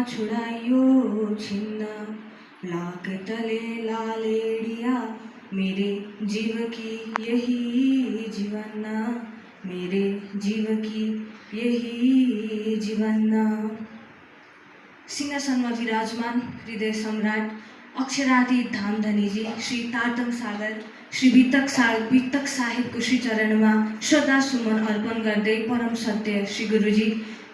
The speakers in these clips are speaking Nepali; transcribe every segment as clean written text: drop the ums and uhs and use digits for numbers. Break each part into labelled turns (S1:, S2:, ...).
S1: छुड़ायो छिन्न लाख तले लालेडिया मेरे जीव की यही जीवन मेरे जीव की यही जीवन। सिंहासनमा विराजमान हृदय सम्राट अक्षरातीत धामधनीजी श्री तारतम सागर श्री वितक साहेबको श्री चरणमा श्रद्धा सुमन अर्पण गर्दै परम सत्य श्री गुरुजी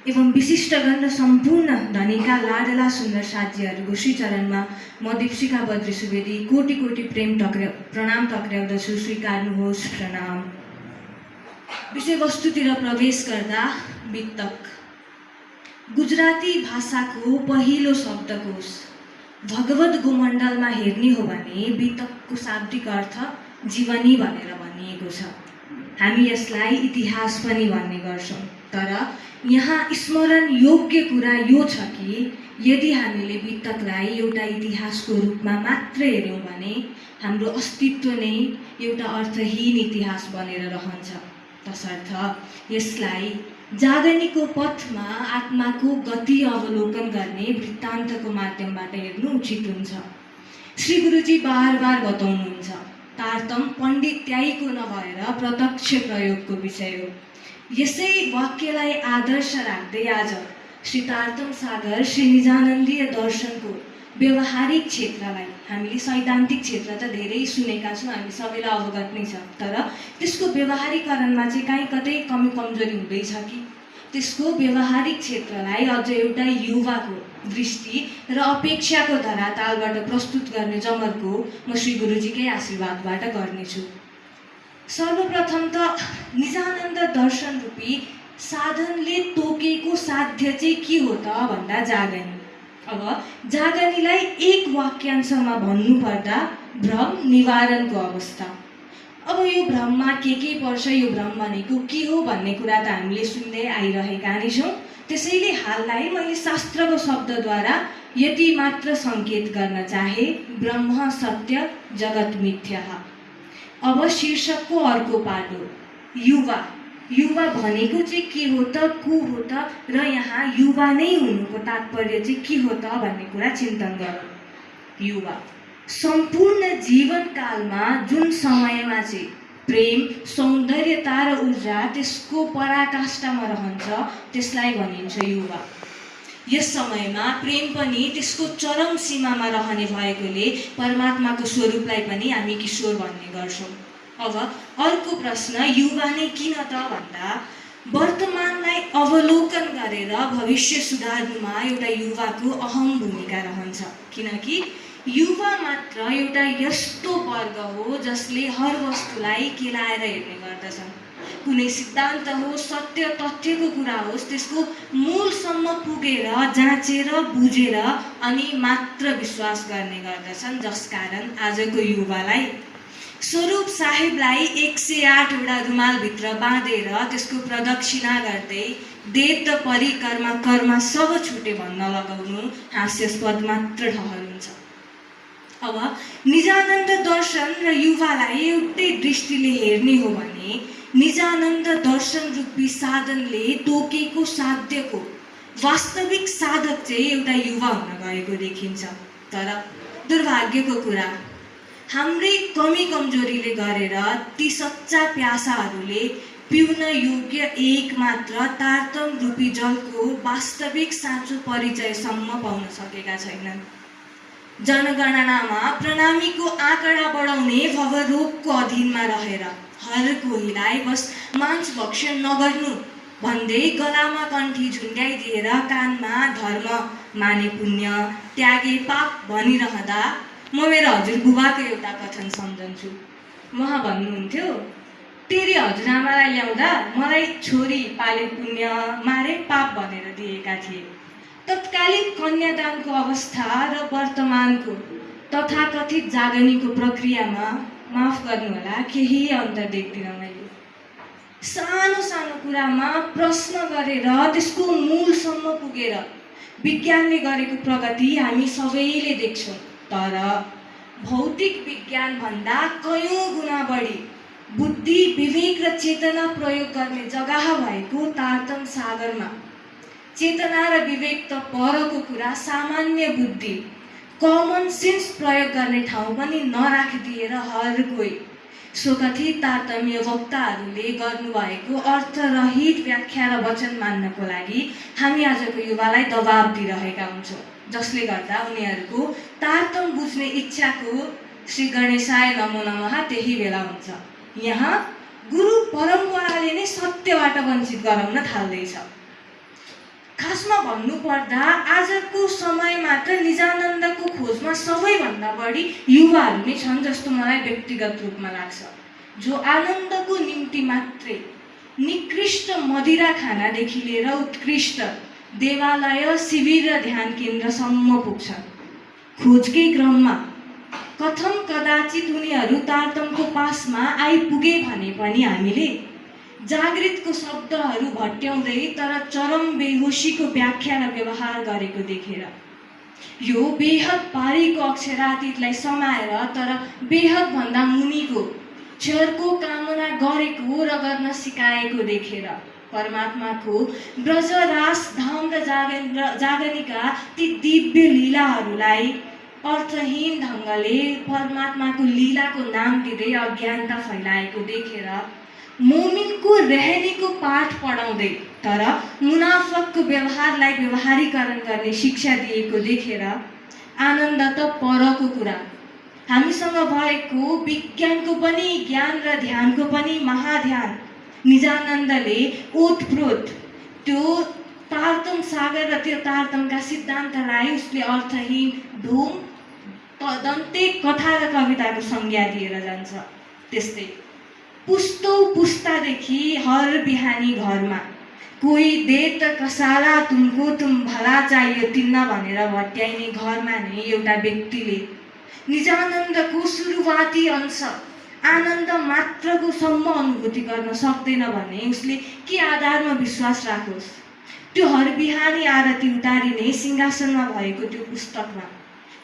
S1: एवं विशिष्टगण र सम्पूर्ण धनीका लाडला सुन्दर साथीहरूको श्री चरणमा म दीपशिखा बद्री सुवेदी कोटि कोटि प्रणाम टक्र्याउँदछु। स्वीकार्नुहोस् प्रणाम। विषयवस्तुतिर प्रवेश गर्दा वितक गुजराती भाषाको पहिलो शब्दकोश भगवत गोमण्डलमा हेर्ने हो भने वितकको शाब्दिक अर्थ जीवनी भनेर भनिएको छ। हामी यसलाई इतिहास पनि भन्ने गर्छौँ, तर यहाँ स्मरण योग्य कुरा यो छ कि यदि हामीले वितकलाई एउटा इतिहासको रूपमा मात्र हेर्यौँ भने हाम्रो अस्तित्व नै एउटा अर्थहीन इतिहास बनेर रहन्छ। तसर्थ यसलाई जागनीको पथमा आत्माको गति अवलोकन गर्ने वृत्तान्तको माध्यमबाट हेर्नु उचित हुन्छ। श्री गुरुजी बार बार बताउनुहुन्छ, तारतम पण्डित्याइको नभएर प्रत्यक्ष प्रयोगको विषय हो। यसै वाक्यलाई आदर्श राख्दै आज श्री तारतम सागर श्री निजानन्दीय दर्शनको व्यवहारिक क्षेत्रलाई हामीले सैद्धान्तिक क्षेत्र त धेरै सुनेका छौँ, हामी सबैलाई अवगत नै छ, तर त्यसको व्यवहारीकरणमा चाहिँ कहीँ कतै कमी कमजोरी हुँदैछ कि त्यसको व्यवहारिक क्षेत्रलाई अझ एउटा युवाको दृष्टि र अपेक्षाको धरातालबाट प्रस्तुत गर्ने जमर्को म श्री गुरुजीकै आशीर्वादबाट गर्नेछु। सर्वप्रथम त निजानन्द दर्शन रूपी साधनले तोकेको साध्य चाहिँ के हो त भन्दा जागनी। अब जागनीलाई एक वाक्यांशमा भन्नुपर्दा भ्रम निवारणको अवस्था। अब यो भ्रममा के पर्छ, यो भ्रम भनेको के हो भन्ने कुरा त हामीले सुन्दै आइरहेका नै छौँ। त्यसैले हाललाई मैले शास्त्रको शब्दद्वारा यति मात्र सङ्केत गर्न चाहे, ब्रह्म सत्य जगत मिथ्या। अब शीर्षकको अर्को पाटो युवा। युवा भनेको चाहिँ के हो त, को हो त, र यहाँ युवा नै हुनुको तात्पर्य चाहिँ के हो त भन्ने कुरा चिन्तन गरौँ। युवा सम्पूर्ण जीवनकालमा जुन समयमा चाहिँ प्रेम, सौन्दर्यता र ऊर्जा त्यसको पराकाष्ठामा रहन्छ त्यसलाई भनिन्छ युवा। यस समयमा प्रेम पनि त्यसको चरम सीमामा रहने भएकोले परमात्माको स्वरूपलाई पनि हामी किशोर भन्ने गर्छौँ। अब अर्को प्रश्न, युवा नै किन त भन्दा वर्तमानलाई अवलोकन गरेर भविष्य सुधार्नुमा एउटा युवाको अहम भूमिका रहन्छ। किनकि युवा मात्र एउटा यस्तो वर्ग हो जसले हर वस्तुलाई केलाएर हेर्ने गर्दछन्। कुनै सिद्धान्त हो, सत्य तथ्यको कुरा होस्, त्यसको मूलसम्म पुगेर जाँचेर बुझेर अनि मात्र विश्वास गर्ने गर्दछन्। जसकारण आजको युवालाई स्वरूप साहेबलाई 108 वटा रुमालभित्र बाँधेर त्यसको प्रदक्षिणा गर्दै देव परिक्रमा कर्म सब छुटे भन्न लगाउनु हास्यास्पद मात्र ठहरुन्छ। अब निजानन्द दर्शन र युवालाई एउटै दृष्टिले हेर्ने हो भने निजानन्द दर्शन रूपी साधनले तोकेको साध्यको वास्तविक साधक चाहिँ एउटा युवा हुन गएको देखिन्छ। तर दुर्भाग्यको कुरा, हाम्रै कमी कमजोरीले गरेर ती सच्चा प्यासाहरूले पिउन योग्य एक मात्र तारतम रूपी जलको वास्तविक साँचो परिचयसम्म पाउन सकेका छैनन्। जनगणनामा प्रणामीको आँकडा बढाउने भवरोगको अधीनमा रहेर हर कोहीलाई बस मांस भक्षण नगर्नु भन्दै गलामा कण्ठी झुन्ड्याइदिएर कानमा धर्म माने पुण्य त्यागे पाप भनिरहँदा म मेरो हजुरबुबाको एउटा कथन सम्झन्छु। उहाँ भन्नुहुन्थ्यो, तेरी हजुरआमालाई ल्याउँदा मलाई छोरी पाले पुण्य मारे पाप भनेर दिएका थिए। तत्कालीन कन्यादानको अवस्था र वर्तमानको तथाकथित जागनीको प्रक्रियामा माफ गर्नुहोला केही अन्तर देख्दिनँ मैले। सानो सानो कुरामा प्रश्न गरेर त्यसको मूलसम्म पुगेर विज्ञानले गरेको प्रगति हामी सबैले देख्छौँ, तर भौतिक विज्ञान भन्दा कयौं गुणा बढी बुद्धि, विवेक र चेतना प्रयोग गर्ने जग्गा भएको तारतम सागरमा चेतना र विवेक त परको कुरा, सामान्य बुद्धि कमन सेन्स प्रयोग गर्ने ठाउँ पनि नराखिदिएर हर कोही स्वकथित तारतम्य वक्ताहरूले गर्नुभएको अर्थरहित व्याख्या र वचन मान्नको लागि हामी आजको युवालाई दबाब दिइरहेका हुन्छौँ, जसले गर्दा उनीहरूको तारतम्य बुझ्ने इच्छाको श्री गणेशाय नमो नमः त्यही बेला हुन्छ। यहाँ गुरु परम्पराले नै सत्यबाट वञ्चित गराउन थाल्दैछ। खासमा भन्नुपर्दा आजको समयमा त निजानन्दको खोजमा सबैभन्दा बढी युवाहरू नै छन् जस्तो मलाई व्यक्तिगत रूपमा लाग्छ, जो आनन्दको निम्ति मात्रै निकृष्ट मदिरा खानादेखि लिएर उत्कृष्ट देवालय, शिविर र ध्यान केन्द्रसम्म पुग्छन्। खोजकै क्रममा कथम कदाचित उनीहरू तारतम्यको पासमा आइपुगे भने पनि हामीले जागृतको शब्दहरू भट्याउँदै तर चरम बेहोसीको व्याख्या र व्यवहार गरेको देखेर यो बेहद पारीको अक्षरातीतलाई समाएर तर बेहद भन्दा मुनिको क्षरको कामना गरेको र गर्न सिकाएको देखेर परमात्माको ब्रजरास धाम र जागनिका ती दिव्य लीलाहरूलाई अर्थहीन ढङ्गले परमात्माको लीलाको नाम दिँदै अज्ञानता फैलाएको देखेर मोमिनको रहनीको पाठ पढाउँदै तर मुनाफकको व्यवहारलाई व्यवहारीकरण गर्ने शिक्षा दिएको देखेर आनन्द त परको कुरा, हामीसँग भएको विज्ञानको पनि ज्ञान र ध्यानको पनि महाध्यान निजानन्दले ओतप्रोत त्यो तारतम सागर र त्यो तारतमका सिद्धान्तलाई उसले अर्थहीन ढोङ दन्ते कथा र कविताको संज्ञा दिएर जान्छ। त्यस्तै पुस्तौँ पुस्तादेखि हर बिहानी घरमा कोही दे त कसाला तुमको तुम भला चाहियो तिन्न भनेर भट्याइने घरमा नै एउटा व्यक्तिले निजानन्दको सुरुवाती अंश आनन्द मात्रको सम्म अनुभूति गर्न सक्दैन भने उसले के आधारमा विश्वास राखोस्? त्यो हर बिहानी आरती उतारिने सिंहासनमा भएको त्यो पुस्तकमा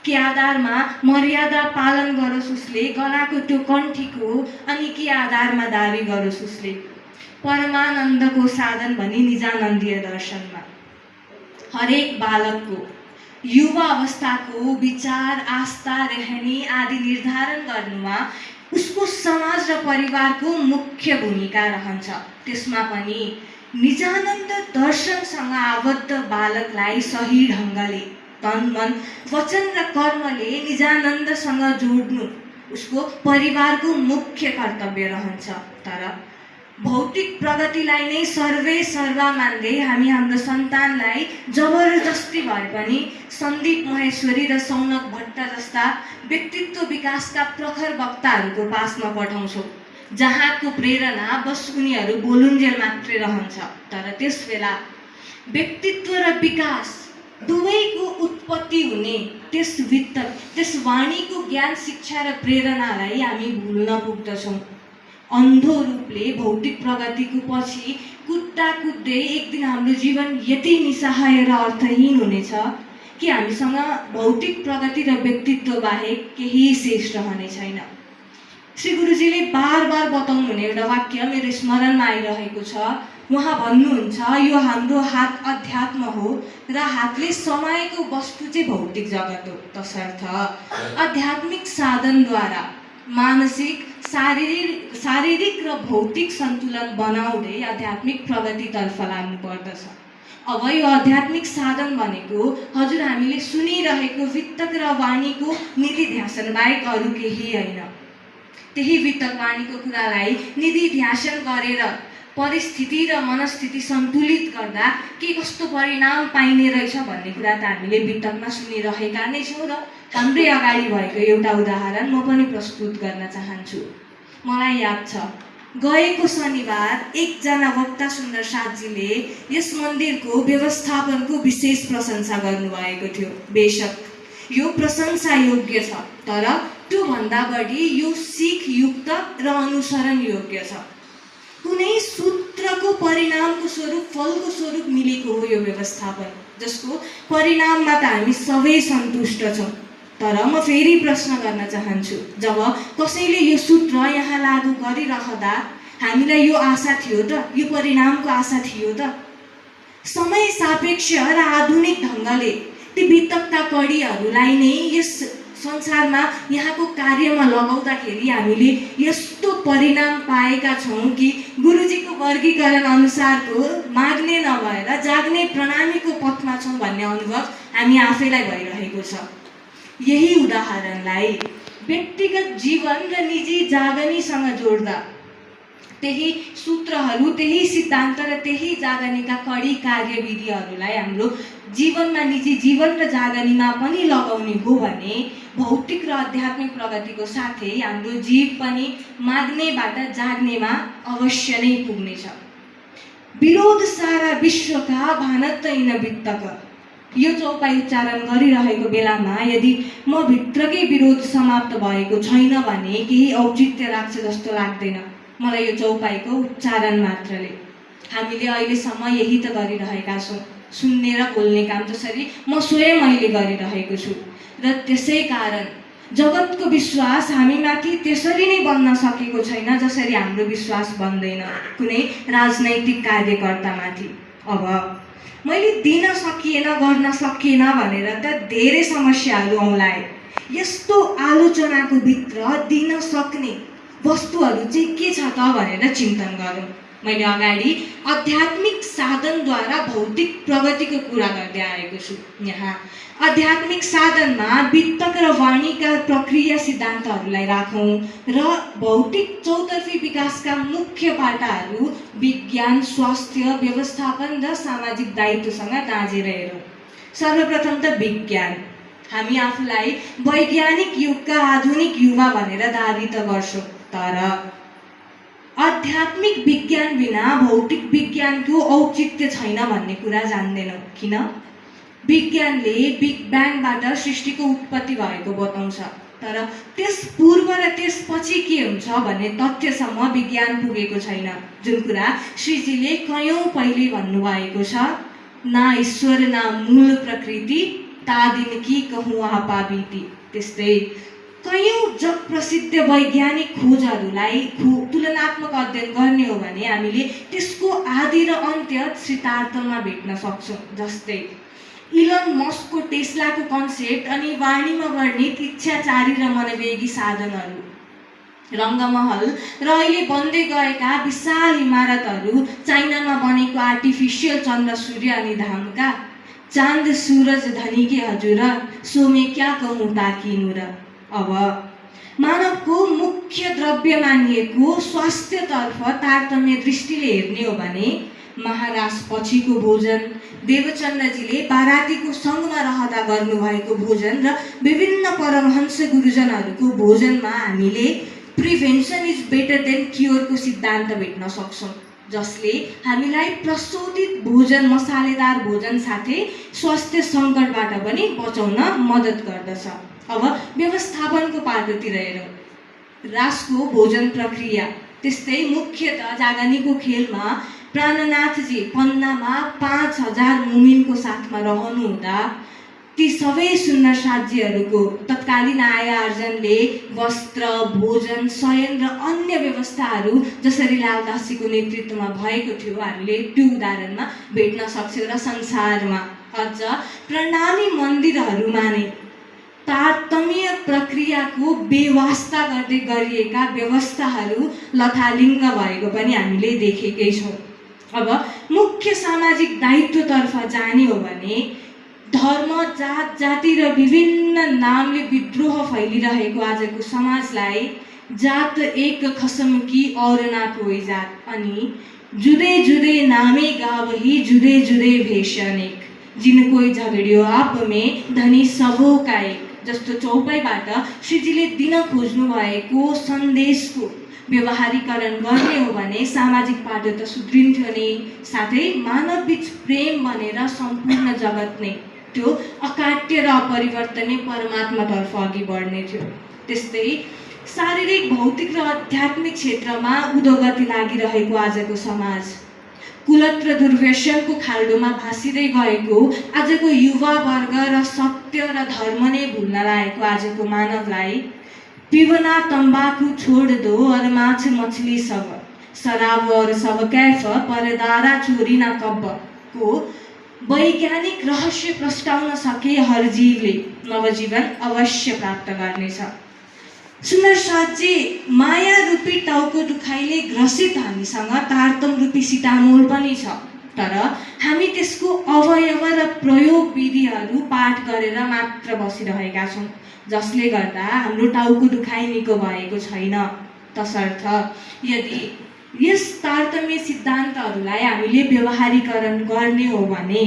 S1: के आधारमा मर्यादा पालन गरोस् उसले गलाको त्यो कण्ठीको, अनि के आधारमा दावी गरोस् उसले परमानन्दको साधन भनी निजानन्दीय दर्शनमा हरेक बालकको युवा अवस्थाको विचार, आस्था, रहनी आदि निर्धारण गर्नुमा उसको समाज र परिवारको मुख्य भूमिका रहन्छ। त्यसमा पनि निजानन्द दर्शनसँग आबद्ध बालकलाई सही ढङ्गले तन मन वचन र कर्मले निजानन्दसँग जोड्नु उसको परिवारको मुख्य कर्तव्य रहन्छ। तर भौतिक प्रगतिलाई नै सर्वे सर्वा मान्दै हामी हाम्रो सन्तानलाई जबरजस्ती भए पनि सन्दीप महेश्वरी र सौनक भट्ट जस्ता व्यक्तित्व विकासका प्रखर वक्ताहरूको पासमा पठाउँछौँ, जहाँको प्रेरणा बस उनीहरू बोलुन्जेल मात्रै रहन्छ। तर त्यस बेला व्यक्तित्व र विकास दुवैको उत्पत्ति हुने त्यस वाणीको ज्ञान, शिक्षा र प्रेरणालाई हामी भुल्न पुग्दछौँ। अन्धो रूपले भौतिक प्रगतिको पछि कुद्दा कुद्दै एक दिन हाम्रो जीवन यति निस्सहाय र अर्थहीन हुनेछ कि हामीसँग भौतिक प्रगति र व्यक्तित्व बाहेक केही शेष रहने छैन। श्री गुरुजीले बार बार बताउनु हुने एउटा वाक्य मेरो स्मरणमा आइरहेको छ। उहाँ भन्नुहुन्छ, यो हाम्रो हात अध्यात्म हो र हातले समाएको वस्तु चाहिँ भौतिक जगत हो। तसर्थ आध्यात्मिक साधनद्वारा मानसिक, शारीरिक र भौतिक सन्तुलन बनाउँदै आध्यात्मिक प्रगतितर्फ लाग्नु पर्दछ। अब यो आध्यात्मिक साधन भनेको हजुर हामीले सुनिरहेको वितक र वाणीको निधि ध्यासन बाहेक अरू केही होइन। त्यही वितक वाणीको कुरालाई निधि ध्यासन गरेर परिस्थिति र मनस्थिति सन्तुलित गर्दा के कस्तो परिणाम पाइने रहेछ भन्ने कुरा त हामीले वितकमा सुनिरहेका नै छौँ। र हाम्रै अगाडि भएको एउटा उदाहरण म पनि प्रस्तुत गर्न चाहन्छु। मलाई याद छ, गएको शनिबार एकजना वक्ता सुन्दर साथजीले यस मन्दिरको व्यवस्थापनको विशेष प्रशंसा गर्नुभएको थियो। बेशक यो प्रशंसा योग्य छ, तर त्योभन्दा बढी यो सिख युक्त र अनुसरण योग्य छ। कुनै सूत्रको परिणामको स्वरूप, फलको स्वरूप मिलेको हो यो व्यवस्थापन, जसको परिणाममा त हामी सबै सन्तुष्ट छौँ। तर म फेरि प्रश्न गर्न चाहन्छु, जब कसैले यो सूत्र यहाँ लागू गरिरहँदा हामीलाई यो आशा थियो त, यो परिणामको आशा थियो त? समय सापेक्ष र आधुनिक ढङ्गले ती वितकका कडीहरूलाई नै यस संसारमा यहाँको कार्यमा लगाउँदाखेरि हामीले यस्तो परिणाम पाएका छौँ कि गुरुजीको वर्गीकरण अनुसारको माग्ने नभएर जाग्ने प्रणामीको पथमा छौँ भन्ने अनुभव हामी आफैलाई भइरहेको छ। यही उदाहरणलाई व्यक्तिगत जीवन र निजी जागनीसँग जोड्दा त्यही सूत्रहरू, त्यही सिद्धान्त र त्यही जागनीका कडी कार्यविधिहरूलाई हाम्रो जीवनमा, निजी जीवन र जागनीमा पनि लगाउने हो भने भौतिक र आध्यात्मिक प्रगतिको साथै हाम्रो जीव पनि माग्नेबाट जाग्नेमा अवश्य नै पुग्नेछ। विरोध सारा विश्वका भानतैन वित्तक, यो चौपाई उच्चारण गरिरहेको बेलामा यदि म भित्रकै विरोध समाप्त भएको छैन भने केही औचित्य राख्छ जस्तो लाग्दैन मलाई यो चौपाईको उच्चारण मात्रले। हामीले अहिलेसम्म यही त गरिरहेका छौँ, सुन्ने र बोल्ने काम जसरी म स्वयं अहिले गरिरहेको छु। र त्यसै कारण जगतको विश्वास हामीमाथि त्यसरी नै बन्न सकेको छैन जसरी हाम्रो विश्वास बन्दैन कुनै राजनैतिक कार्यकर्तामाथि। अब मैले दिन सकिएन, गर्न सकिएन भनेर त धेरै समस्याहरू औँलाए। यस्तो आलोचनाको भित्र दिन सक्ने वस्तुहरू चाहिँ के छ त भनेर चिन्तन गरौँ। मैले अगाडि आध्यात्मिक साधनद्वारा भौतिक प्रगतिको कुरा गर्दै आएको छु। यहाँ आध्यात्मिक साधनमा वित्तक र वाणीका प्रक्रिया सिद्धान्तहरूलाई राखौँ र भौतिक चौतर्फी विकासका मुख्य पाटाहरू विज्ञान, स्वास्थ्य, व्यवस्थापन र सामाजिक दायित्वसँग दाँजेर हेरौँ। सर्वप्रथम त विज्ञान। हामी आफूलाई वैज्ञानिक युगका आधुनिक युवा भनेर दाबी त गर्छौँ, तर आध्यात्मिक विज्ञान बिना भौतिक विज्ञानको औचित्य छैन भन्ने कुरा जान्दैनौँ। किन? विज्ञानले बिग ब्याङबाट सृष्टिको उत्पत्ति भएको बताउँछ, तर त्यस पूर्व र त्यसपछि के हुन्छ भन्ने तथ्यसम्म विज्ञान पुगेको छैन। जुन कुरा श्रीजीले कयौँ पहिले भन्नुभएको छ, ना ईश्वर ना मूल प्रकृति तादिन की कहूँ आपा बीती। त्यस्तै कयौँ जग प्रसिद्ध वैज्ञानिक खोजहरूलाई तुलनात्मक अध्ययन गर्ने हो भने हामीले त्यसको आदि र अन्त्य श्रितार्थमा भेट्न सक्छौँ। जस्तै इलन मस्कको टेस्लाको कन्सेप्ट अनि वाणीमा वर्णित इच्छाचारी र मनोवेगी साधनहरू, रङ्गमहल र अहिले बन्दै गएका विशाल इमारतहरू, चाइनामा बनेको आर्टिफिसियल चन्द्र सूर्य अनि धामका, चाँद सूरज धनी के हजुर सोमे क्या कहूँ ताकिनु र। अब मानवको मुख्य द्रव्य मानिएको स्वास्थ्यतर्फ तारतम्य दृष्टिले हेर्ने हो भने महाराज पछिको भोजन, देवचन्द्रजीले बारातीको सङ्घमा रहँदा गर्नुभएको भोजन र विभिन्न परमहंस गुरुजनहरूको भोजनमा हामीले प्रिभेन्सन इज बेटर देन क्योरको सिद्धान्त भेट्न सक्छौँ, जसले हामीलाई प्रशोधित भोजन, मसालेदार भोजन साथै स्वास्थ्य सङ्कटबाट पनि बचाउन मद्दत गर्दछ। अब व्यवस्थापनको पाटोतिर हेरौँ। रासको भोजन प्रक्रिया, त्यस्तै मुख्यतः जागनीको खेलमा प्राणनाथजी पन्नामा 5000 मुमिनको साथमा रहनुहुँदा ती सबै सुन्नर साज्यहरूको तत्कालीन आय आर्जनले वस्त्र, भोजन, शयन र अन्य व्यवस्थाहरू जसरी लालदासजीको नेतृत्वमा भएको थियो हामीले त्यो उदाहरणमा भेट्न सक्छौँ। र संसारमा अझ प्रणामी मन्दिरहरूमा नै तारतम्य प्रक्रियाको बेवास्ता गर्दै गरिएका व्यवस्थाहरू लथालिङ्ग भएको पनि हामीले देखेकै छौँ। अब मुख्य सामाजिक दायित्वतर्फ जाने हो भने धर्म, जात, जाति र विभिन्न नामले विद्रोह फैलिरहेको आजको समाजलाई जात एक खसम की और ना कोई जात अनि जुदे जुदे नामे गावही जुदे जुदे भेष अनेक, जिन कोई झगड्यो आप में धनी सबो का एक जस्तो चौपाईबाट श्रीजीले दिन खोज्नु भएको सन्देशको व्यवहारीकरण गर्ने हो भने सामाजिक पाटो त सुध्रिन्थ्यो नै, साथै मानवबीच प्रेम बनेर सम्पूर्ण जगत नै त्यो अकाट्य र अपरिवर्तनीय परमात्मातर्फ अघि बढ्ने थियो। त्यस्तै शारीरिक, भौतिक र आध्यात्मिक क्षेत्रमा उदोगति लागिरहेको आजको समाज, कुलत र दुर्व्यसनको खाल्डोमा भासिँदै गएको आजको युवा वर्ग र सत्य र धर्म नै भुल्न लागेको आजको मानवलाई पिवना तम्बाकू छोड दो और माछ मछली सब, शराब और सब कैफ, परदारा चोरी ना कब्ब, को वैज्ञानिक रहस्य प्रस्ताउन सके हर जीवले नवजीवन अवश्य प्राप्त गर्नेछ। सुन्दर साथजी, माया रूपी टाउको दुखाइले ग्रसित हामीसँग तारतम रूपी सिटामोल पनि छ, तर हामी त्यसको अवयव र प्रयोग विधिहरू पाठ गरेर मात्र बसिरहेका छौँ, जसले गर्दा हाम्रो टाउको दुखाइ निको भएको छैन। तसर्थ यदि यस तारतम्य सिद्धान्तहरूलाई हामीले व्यवहारीकरण गर्ने हो भने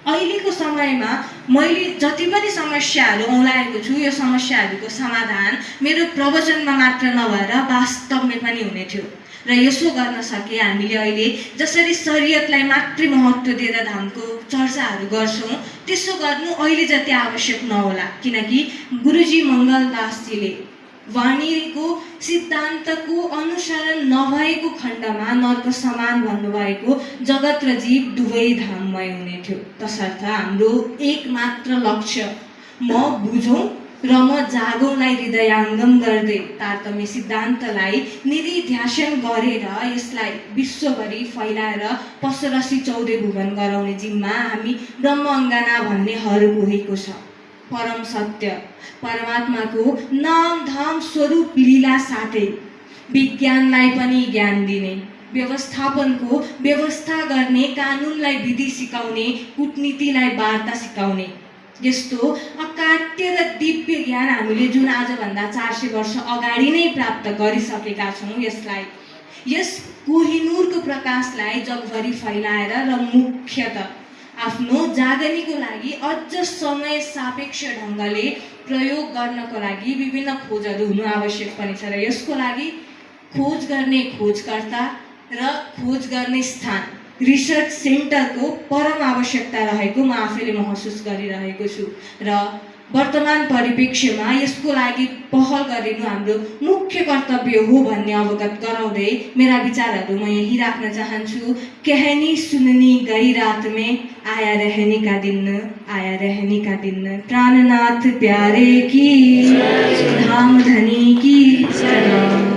S1: अहिलेको समयमा मैले जति पनि समस्याहरू औँलाएको छु, यो समस्याहरूको समाधान मेरो प्रवचनमा मात्र नभएर वास्तवमै पनि हुने थियो। र यसो गर्न सके हामीले अहिले जसरी शरीयतलाई मात्रै महत्त्व दिएर धर्मको चर्चाहरू गर्छौँ, त्यसो गर्नु अहिले जति आवश्यक नहोला, किनकि गुरुजी मङ्गलदासजीले वाणीको सिद्धान्तको अनुसरण नभएको खण्डमा नर्क समान भन्नुभएको जगत र जीव दुवै धाममय हुने थियो। तसर्थ हाम्रो एकमात्र लक्ष्य म बुझौँ र म जागौँलाई हृदयाङ्गम गर्दै तारतम्य सिद्धान्तलाई निधिध्यासन गरेर यसलाई विश्वभरि फैलाएर पसरसी 14 भुवन गराउने जिम्मा हामी ब्रह्म अङ्गाना भन्नेहरूको रहेको छ। परम सत्य परमात्माको नाम धाम स्वरूप लीला साथै विज्ञानलाई पनि ज्ञान दिने, व्यवस्थापनको व्यवस्था गर्ने, कानुनलाई विधि सिकाउने, कूटनीतिलाई वार्ता सिकाउने यस्तो अकाट्य र दिव्य ज्ञान हामीले जुन आजभन्दा 400 वर्ष अगाडि नै प्राप्त गरिसकेका छौँ, यसलाई यस कोहिनूरको प्रकाशलाई जगभरि फैलाएर र मुख्यतः आफ्नो जागनीको लागि अझ समय सापेक्ष ढङ्गले प्रयोग गर्नको लागि विभिन्न खोजहरू हुनु आवश्यक पनि छ। र यसको लागि खोज गर्ने खोजकर्ता र खोज गर्ने स्थान रिसर्च सेन्टरको परम आवश्यकता रहेको म आफैले महसुस गरिरहेको छु। र वर्तमान परिप्रेक्ष्यमा यसको लागि पहल गरिनु हाम्रो मुख्य कर्तव्य हो भन्ने अवगत गराउँदै मेरा विचारहरू म यही राख्न चाहन्छु। कहनी सुननी गई रात में आया रहने का दिन, आया रहने का दिन, प्राणनाथ प्यारे की, धाम धनी की।